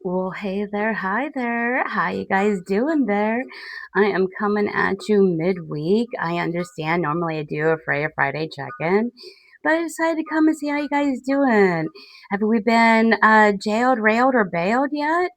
Well, hey there, hi there. How you guys doing there? I am coming at you midweek. I understand normally I do a Freya Friday check-in, but I decided to come and see how you guys doing. Have we been jailed, railed, or bailed yet?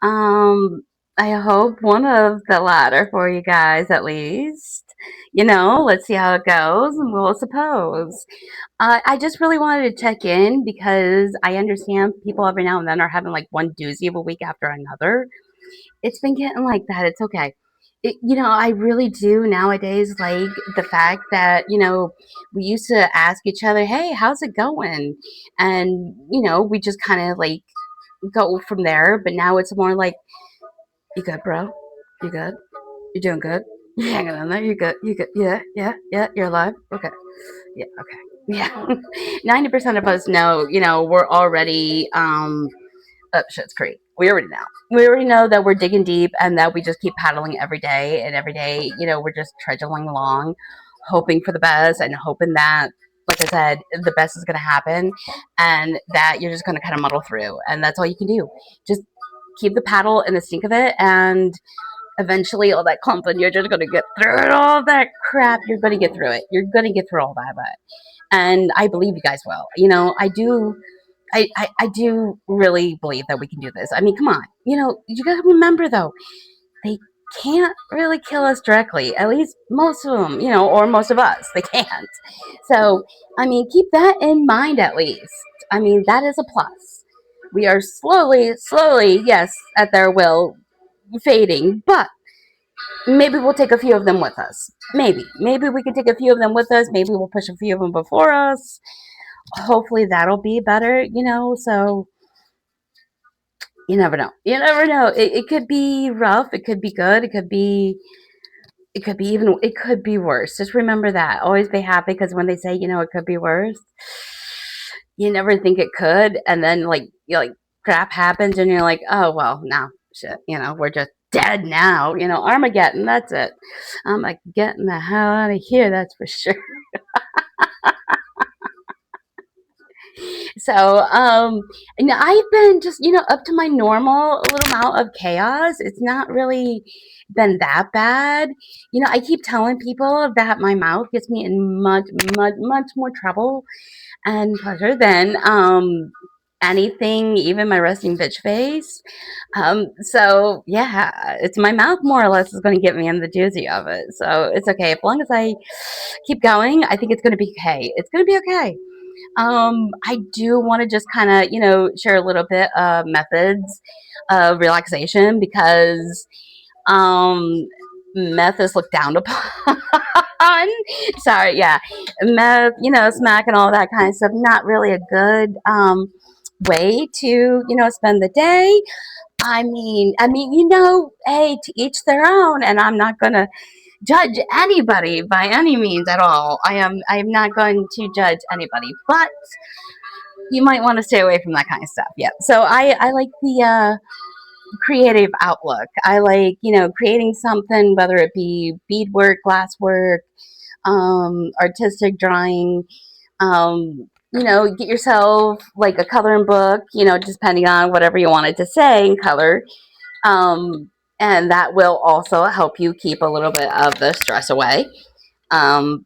Um, I hope one of the latter for you guys at least. Let's see how it goes, and we'll suppose. I just really wanted to check in because I understand people every now and then are having like one doozy of a week after another. It's been getting like that. It's okay. I really do nowadays like the fact that, we used to ask each other, hey, how's it going? And, we just kind of like go from there. But now it's more like, you good, bro? You good? You doing good? You hanging in there? You good? You good? Yeah, yeah, yeah. You're alive? Okay. Yeah, okay. Yeah. 90% of us know, we're already up shit's creek. We already know. We already know that we're digging deep and that we just keep paddling every day. And every day, we're just trudging along, hoping for the best and hoping that, like I said, the best is going to happen and that you're just going to kind of muddle through. And that's all you can do. Just keep the paddle in the sink of it, and eventually all that clumping, you're just going to get through it. All that crap, you're going to get through it. You're going to get through all that. And I believe you guys will. I do really believe that we can do this. I mean, come on. You got to remember though, they can't really kill us directly. At least most of them, or most of us, they can't. So, I mean, keep that in mind at least. I mean, that is a plus. We are slowly, yes, at their will, fading, but maybe we'll take a few of them with us. Maybe we can take a few of them with us. Maybe we'll push a few of them before us. Hopefully that'll be better, so you never know. You never know. It could be rough, it could be good, it could be worse. Just remember that. Always be happy, because when they say, it could be worse, you never think it could, and then like crap happens and you're like, oh well, now shit, we're just dead now, Armageddon, that's it. I'm like getting the hell out of here, that's for sure. So, I've been just, up to my normal little amount of chaos. It's not really been that bad. I keep telling people that my mouth gets me in much more trouble and pleasure than anything, even my resting bitch face. So yeah, it's my mouth more or less is going to get me in the doozy of it. So it's okay. As long as I keep going, I think it's going to be okay. It's going to be okay. I do want to just kind of, share a little bit of methods of relaxation, because um, meth is looked down upon. Sorry, yeah, meth, smack and all that kind of stuff. Not really a good way to, spend the day. I mean, hey, to each their own, and I'm not gonna judge anybody by any means at all. I am not going to judge anybody, but you might want to stay away from that kind of stuff. Yeah. So I like the creative outlook. I like, creating something, whether it be beadwork, glasswork, artistic drawing. Get yourself like a coloring book, just depending on whatever you wanted to say in color. Um, and that will also help you keep a little bit of the stress away. Um,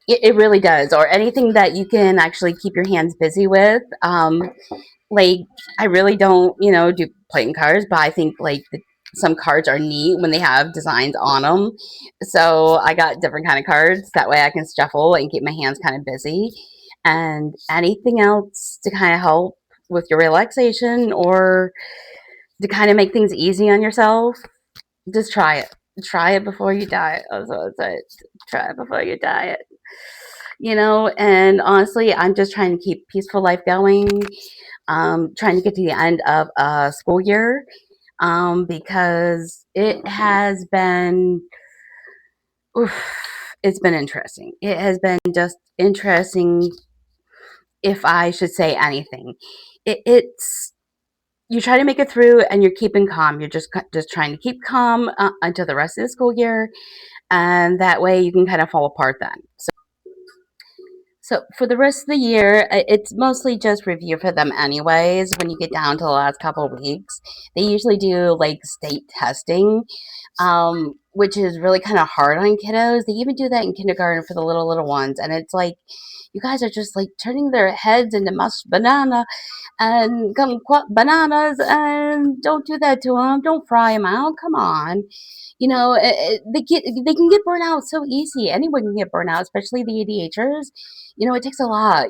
it really does. Or anything that you can actually keep your hands busy with. Like, I really don't, do playing cards, but I think like some cards are neat when they have designs on them. So I got different kind of cards. That way I can shuffle and keep my hands kind of busy. And anything else to kind of help with your relaxation, or to kind of make things easy on yourself, just try it. Try it before you die. That's what I say. Try it before you die. And honestly, I'm just trying to keep peaceful life going. Trying to get to the end of a school year, because it has been, oof, it's been interesting. It has been just interesting, if I should say anything. It's you try to make it through, and you're keeping calm. You're just trying to keep calm until the rest of the school year, and that way you can kind of fall apart then. So for the rest of the year, it's mostly just review for them anyways. When you get down to the last couple of weeks, they usually do like state testing, which is really kind of hard on kiddos. They even do that in kindergarten for the little ones, and it's like you guys are just like turning their heads into mashed banana and kumquat bananas, and don't do that to them. Don't fry them out. Come on, they can get burnt out so easy. Anyone can get burnt out, especially the ADHDers. It takes a lot,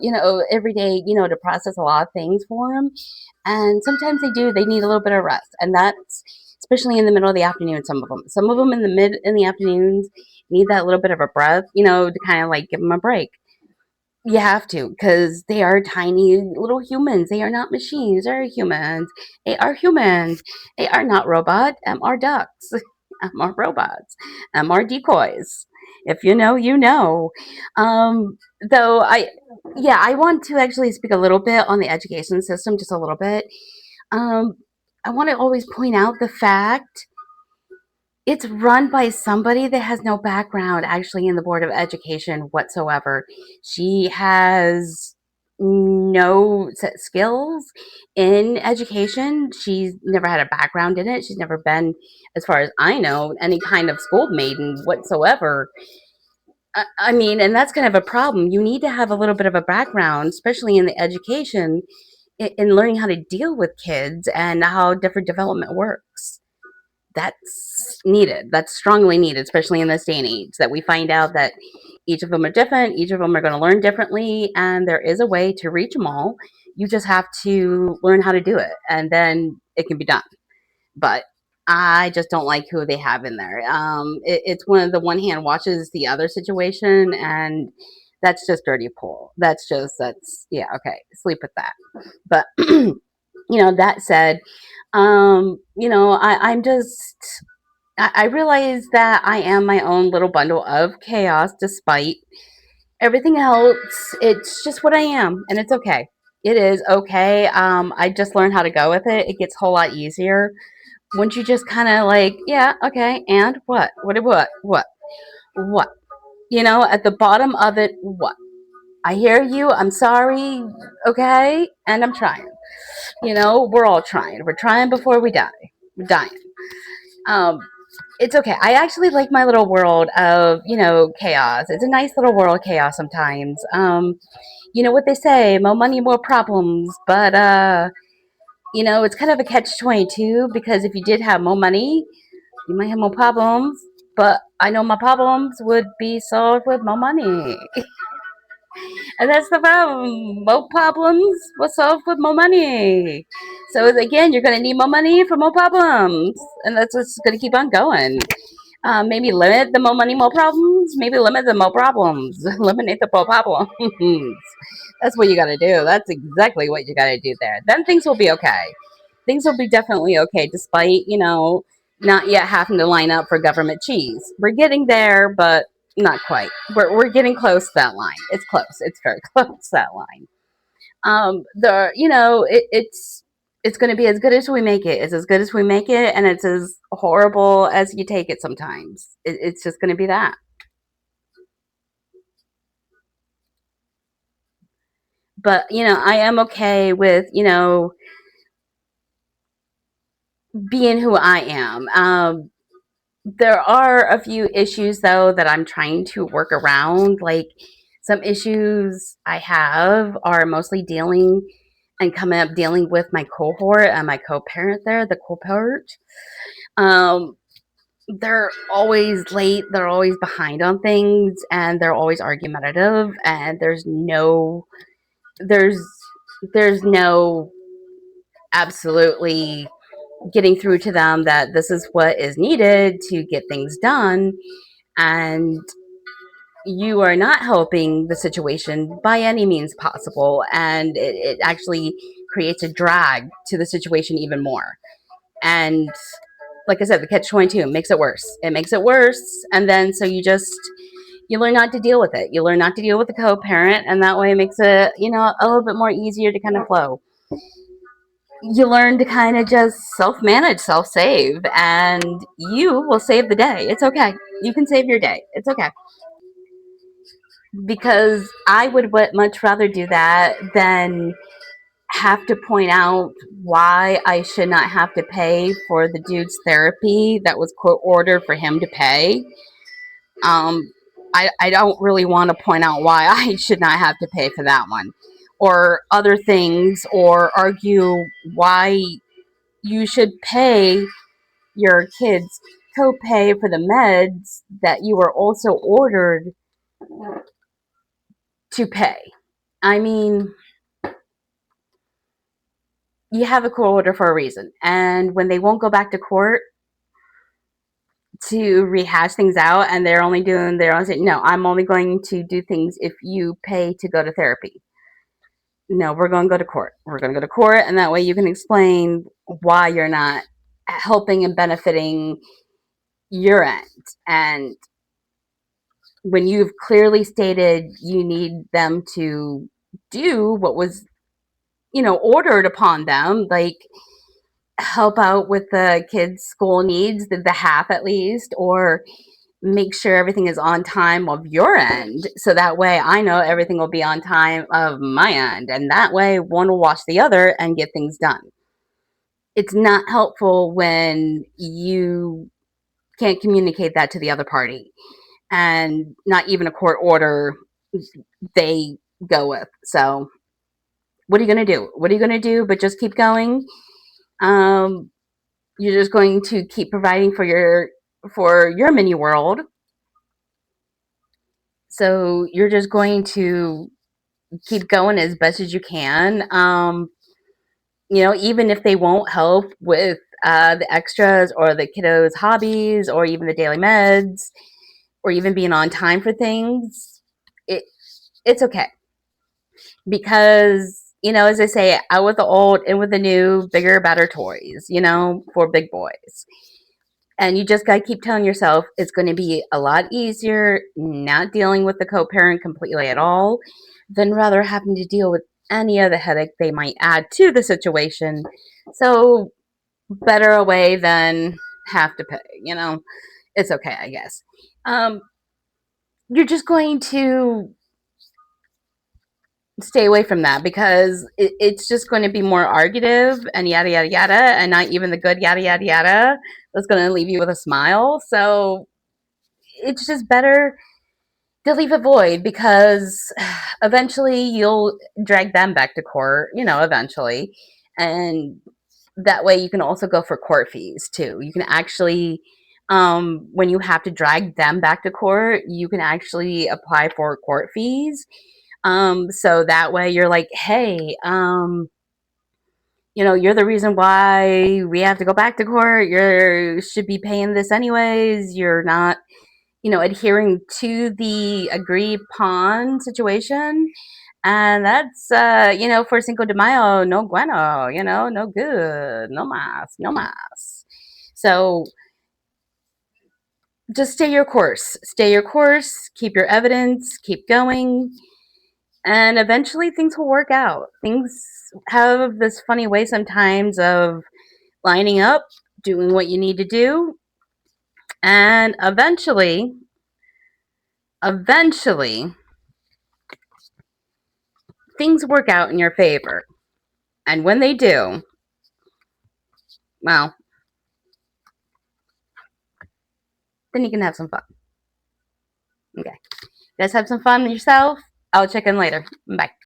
every day, to process a lot of things for them, and sometimes they do. They need a little bit of rest, and that's especially in the middle of the afternoon. Some of them in the afternoons need that little bit of a breath, to kind of like give them a break. You have to, because they are tiny little humans. They are not machines. They're humans. They are humans. They are not robots. Are ducks. Are robots. Are decoys. If you know, you know. Though yeah, I want to actually speak a little bit on the education system, just a little bit. Um, I want to always point out the fact it's run by somebody that has no background actually in the Board of Education whatsoever. She has no set skills in education. She's never had a background in it. She's never been, as far as I know, any kind of school maiden whatsoever. I mean, and that's kind of a problem. You need to have a little bit of a background, especially in the education, in learning how to deal with kids and how different development works. That's needed. That's strongly needed, especially in this day and age, that we find out that each of them are different, each of them are going to learn differently, and there is a way to reach them all. You just have to learn how to do it, and then it can be done. But I just don't like who they have in there. It's one of the one hand watches the other situation, and that's just dirty pool. Yeah, okay, sleep with that. But that said, I'm just I realize that I am my own little bundle of chaos despite everything else. It's just what I am, and it's okay. It is okay. I just learned how to go with it. It gets a whole lot easier once you just kind of like, yeah, okay, and what? What? At the bottom of it, what? I hear you. I'm sorry. Okay, and I'm trying. We're all trying. We're trying before we die. We're dying. Um, it's okay. I actually like my little world of, chaos. It's a nice little world of chaos sometimes. You know what they say, more money, more problems. But, it's kind of a catch 22 because if you did have more money, you might have more problems. But I know my problems would be solved with more money. And that's the problem. More problems will solve with more money. So again, you're going to need more money for more problems. And that's what's going to keep on going. Maybe limit the more money, more problems. Maybe limit the more problems. Eliminate the more problems. That's what you got to do. That's exactly what you got to do there. Then things will be okay. Things will be definitely okay, despite, not yet having to line up for government cheese. We're getting there, but not quite. We're getting close to that line. It's close. It's very close to that line. It's going to be as good as we make it. It's as good as we make it, and it's as horrible as you take it sometimes. It's just going to be that. But I am okay with being who I am. There are a few issues though that I'm trying to work around. Like some issues I have are mostly coming up dealing with my cohort and my co-parent there, the co-parent. Um, they're always late, they're always behind on things, and they're always argumentative, and there's there's no absolutely getting through to them that this is what is needed to get things done, and you are not helping the situation by any means possible, and it actually creates a drag to the situation even more. And like I said, the catch 22 makes it worse. It makes it worse, and then so you learn not to deal with it. You learn not to deal with the co-parent, and that way it makes it a little bit more easier to kind of flow. You learn to kind of just self-manage, self-save, and you will save the day. It's okay. You can save your day. It's okay. because I would much rather do that than have to point out why I should not have to pay for the dude's therapy that was court ordered for him to pay. Um, I don't really want to point out why I should not have to pay for that one, or other things, or argue why you should pay your kids copay for the meds that you were also ordered to pay. I mean, you have a court order for a reason. And when they won't go back to court to rehash things out and they're only doing their own thing, no, I'm only going to do things if you pay to go to therapy. No, we're going to go to court. We're going to go to court, and that way you can explain why you're not helping and benefiting your end. And when you've clearly stated you need them to do what was, ordered upon them, like help out with the kids' school needs, the half at least, or make sure everything is on time of your end. So that way I know everything will be on time of my end. And that way one will watch the other and get things done. It's not helpful when you can't communicate that to the other party and not even a court order they go with. So what are you going to do? What are you going to do but just keep going? Um, you're just going to keep providing for your mini world. So you're just going to keep going as best as you can. Even if they won't help with the extras or the kiddos' hobbies or even the daily meds or even being on time for things, it's okay. Because, as I say, out with the old, in with the new, bigger, better toys, for big boys. And you just got to keep telling yourself it's going to be a lot easier not dealing with the co-parent completely at all than rather having to deal with any other headache they might add to the situation. So better away than have to pay, It's okay, I guess. Um, you're just going to stay away from that because it's just going to be more argutive and yada yada yada, and not even the good yada yada yada that's going to leave you with a smile. So it's just better to leave a void because eventually you'll drag them back to court, eventually. And that way you can also go for court fees too. You can actually, when you have to drag them back to court, you can actually apply for court fees. So that way you're like, hey, you're the reason why we have to go back to court. You should be paying this anyways. You're not, adhering to the agreed upon situation. And that's, for Cinco de Mayo, no bueno, no good, no mas, no mas. So just stay your course, keep your evidence, keep going, and eventually things will work out. Things have this funny way sometimes of lining up, doing what you need to do, and eventually, things work out in your favor. And when they do, well, then you can have some fun. Okay. You guys have some fun yourself. I'll check in later. Bye.